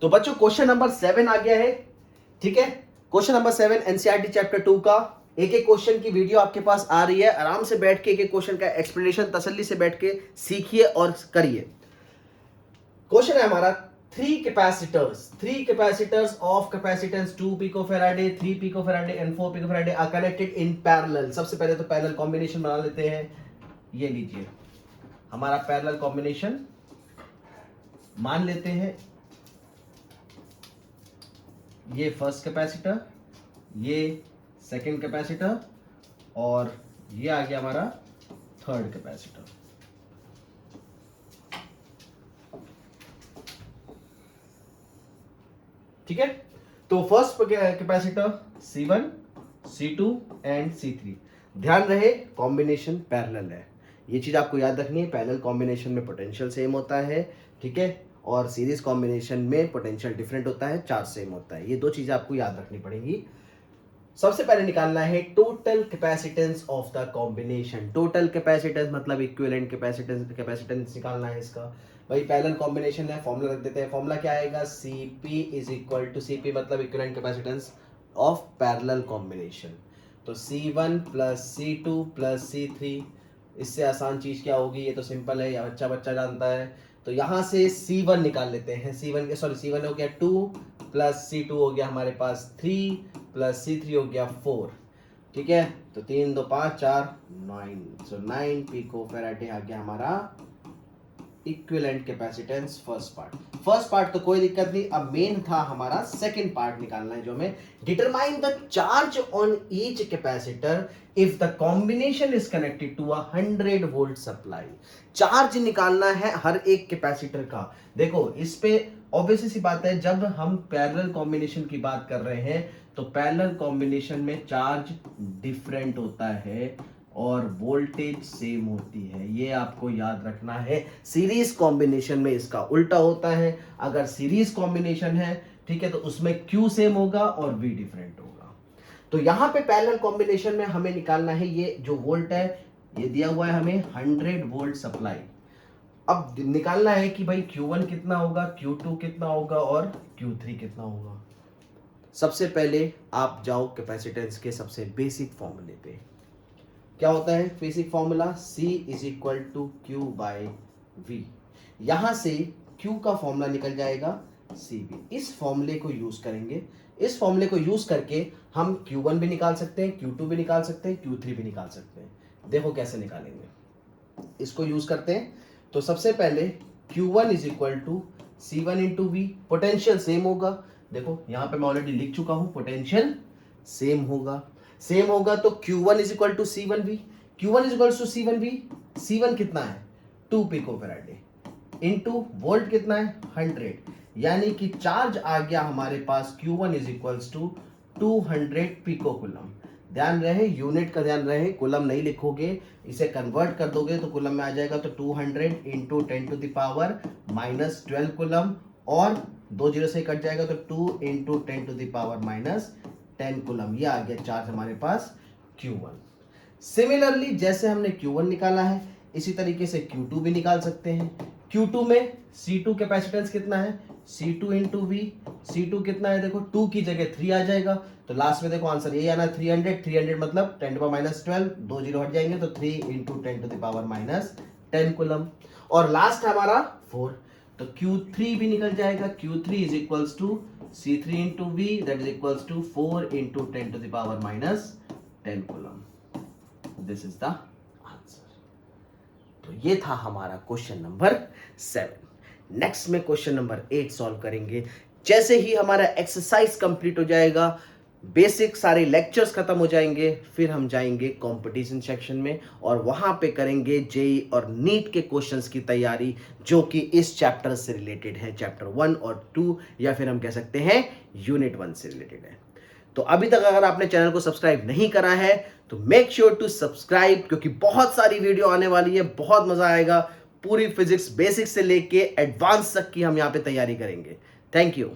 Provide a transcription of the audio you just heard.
तो बच्चों question number 7 आ गया है, ठीक है। क्वेश्चन नंबर 7 एनसीईआरटी चैप्टर 2 का। एक एक क्वेश्चन की वीडियो आपके पास आ रही है, आराम से बैठ के एक एक क्वेश्चन का एक्सप्लेनेशन तसल्ली से बैठ के सीखिए और करिए। क्वेश्चन है हमारा, three capacitors of capacitance 2 picofarad, 3 picofarad and 4 picofarad are connected in parallel. सबसे पहले तो पैरेलल कॉम्बिनेशन बना लेते हैं। ये लीजिए हमारा पैरेलल कॉम्बिनेशन मान लेते हैं। ये फर्स्ट कैपेसिटर, ये सेकंड कैपेसिटर और ये आ गया हमारा थर्ड कैपेसिटर। ठीक है, तो first capacitor C1, C2 and C3। ध्यान रहे कॉम्बिनेशन पैरेलल है, ये चीज आपको याद रखनी है। पैरेलल कॉम्बिनेशन में पोटेंशियल सेम होता है, ठीक है, और सीरीज कॉम्बिनेशन में पोटेंशियल डिफरेंट होता है, चार्ज सेम होता है। ये दो चीजें आपको याद रखनी पड़ेगी। सबसे पहले निकालना है total capacitance of the combination. Total capacitance मतलब इक्विवेलेंट कैपेसिटेंस निकालना है इसका। भाई पैरेलल कॉम्बिनेशन है, फॉर्मूला रख देते हैं। फॉर्मूला क्या आएगा, Cp is equal to, Cp मतलब equivalent capacitance of parallel combination. तो C1 plus C2 plus C3, इससे आसान चीज क्या होगी, ये तो सिंपल है, या बच्चा बच्चा जानता है। तो यहां से C1 निकाल लेते हैं। C1 हो गया 2 प्लस C2 हो गया हमारे पास 3 प्लस C3 हो गया 4, ठीक है। तो 3 2 5 4 9, सो 9 पिको फैराडे आ गया हमारा इक्विवेलेंट कैपेसिटेंस फर्स्ट पार्ट तो कोई दिक्कत नहीं। अब मेन था हमारा सेकंड पार्ट निकालना है, जो हमें determine the charge on each capacitor if the combination is connected to 100 volt supply. Charge निकालना है हर एक कैपेसिटर का। देखो इस पे ऑब्वियसली सी बात है, जब हम पैरेलल कॉम्बिनेशन की बात कर रहे हैं तो पैरेलल कॉम्बिनेशन में चार्ज डिफरेंट होता है और वोल्टेज सेम होती है, ये आपको याद रखना है। सीरीज कॉम्बिनेशन में इसका उल्टा होता है। अगर सीरीज कॉम्बिनेशन है, ठीक है, तो उसमें Q सेम होगा और V डिफरेंट होगा। तो यहां पे पैरेलल कॉम्बिनेशन में हमें निकालना है, ये जो वोल्ट है ये दिया हुआ है हमें 100 वोल्ट सप्लाई। अब निकालना है कि भाई Q1 कितना होगा, Q2 कितना होगा और Q3 कितना होगा। सबसे पहले आप जाओ कैपेसिटेंस के सबसे बेसिक फॉर्मूले पे। क्या होता है basic formula, C is equal to Q by V। यहां से Q का फॉर्मूला निकल जाएगा CV। इस फॉर्मूले को यूज करेंगे, इस फॉर्मूले को यूज करके हम Q1 भी निकाल सकते हैं, Q2 भी निकाल सकते हैं, Q3 भी निकाल सकते हैं। देखो कैसे निकालेंगे, इसको यूज करते हैं। तो सबसे पहले Q1 is equal to C1 into V। Potential same होगा, देखो यहां पे मैं ऑलरेडी लिख चुका हूं, पोटेंशियल सेम होगा तो Q1 is equal to C1V। Q1 is equal to C1V। C1 कितना है 2 पिको फैराडे इंटू वोल्ट कितना है 100, यानी कि चार्ज आ गया हमारे पास Q1 is equal to 200 pico coulomb. ध्यान रहे यूनिट का, ध्यान रहे कुलम नहीं लिखोगे, इसे कन्वर्ट कर दोगे तो कुलम में आ जाएगा। तो 200 into 10 to the power minus 12 coulomb, और 2 जीरो से कट जाएगा तो 2 into 10 to the power minus 10 coulomb. ये आ गया चार्ज हमारे पास Q1। सिमिलरली जैसे हमने Q1 निकाला है, इसी तरीके से Q2 भी निकाल सकते हैं। Q2 में C2 कैपेसिटेंस कितना है, C2 इंटू V। C2 कितना है, देखो 2 की जगह 3 आ जाएगा, तो लास्ट में देखो आंसर यही आना, 300 मतलब 10 टू पावर माइनस 12, 2 जीरो हट जाएंगे तो 3 into 10 to the power minus 10 coulomb. और लास्ट हमारा 4, तो Q3 भी निकल जाएगा। Q3 is equals to C3 into V, that is equals to 4 into 10 to the power minus 10 coulomb. This is the answer. तो ये था हमारा क्वेश्चन नंबर 7। नेक्स्ट में क्वेश्चन नंबर 8 सॉल्व करेंगे। जैसे ही हमारा एक्सरसाइज कंप्लीट हो जाएगा, बेसिक सारे लेक्चर्स खत्म हो जाएंगे, फिर हम जाएंगे कंपटीशन सेक्शन में और वहां पे करेंगे जेई और नीट के क्वेश्चंस की तैयारी, जो कि इस चैप्टर से रिलेटेड है, चैप्टर 1 और 2, या फिर हम कह सकते हैं यूनिट 1 से रिलेटेड है। तो अभी तक अगर आपने चैनल को सब्सक्राइब नहीं करा है तो मेक श्योर टू सब्सक्राइब, क्योंकि बहुत सारी वीडियो आने वाली है, बहुत मजा आएगा। पूरी फिजिक्स बेसिक से लेके एडवांस तक की हम यहाँ पे तैयारी करेंगे। Thank you.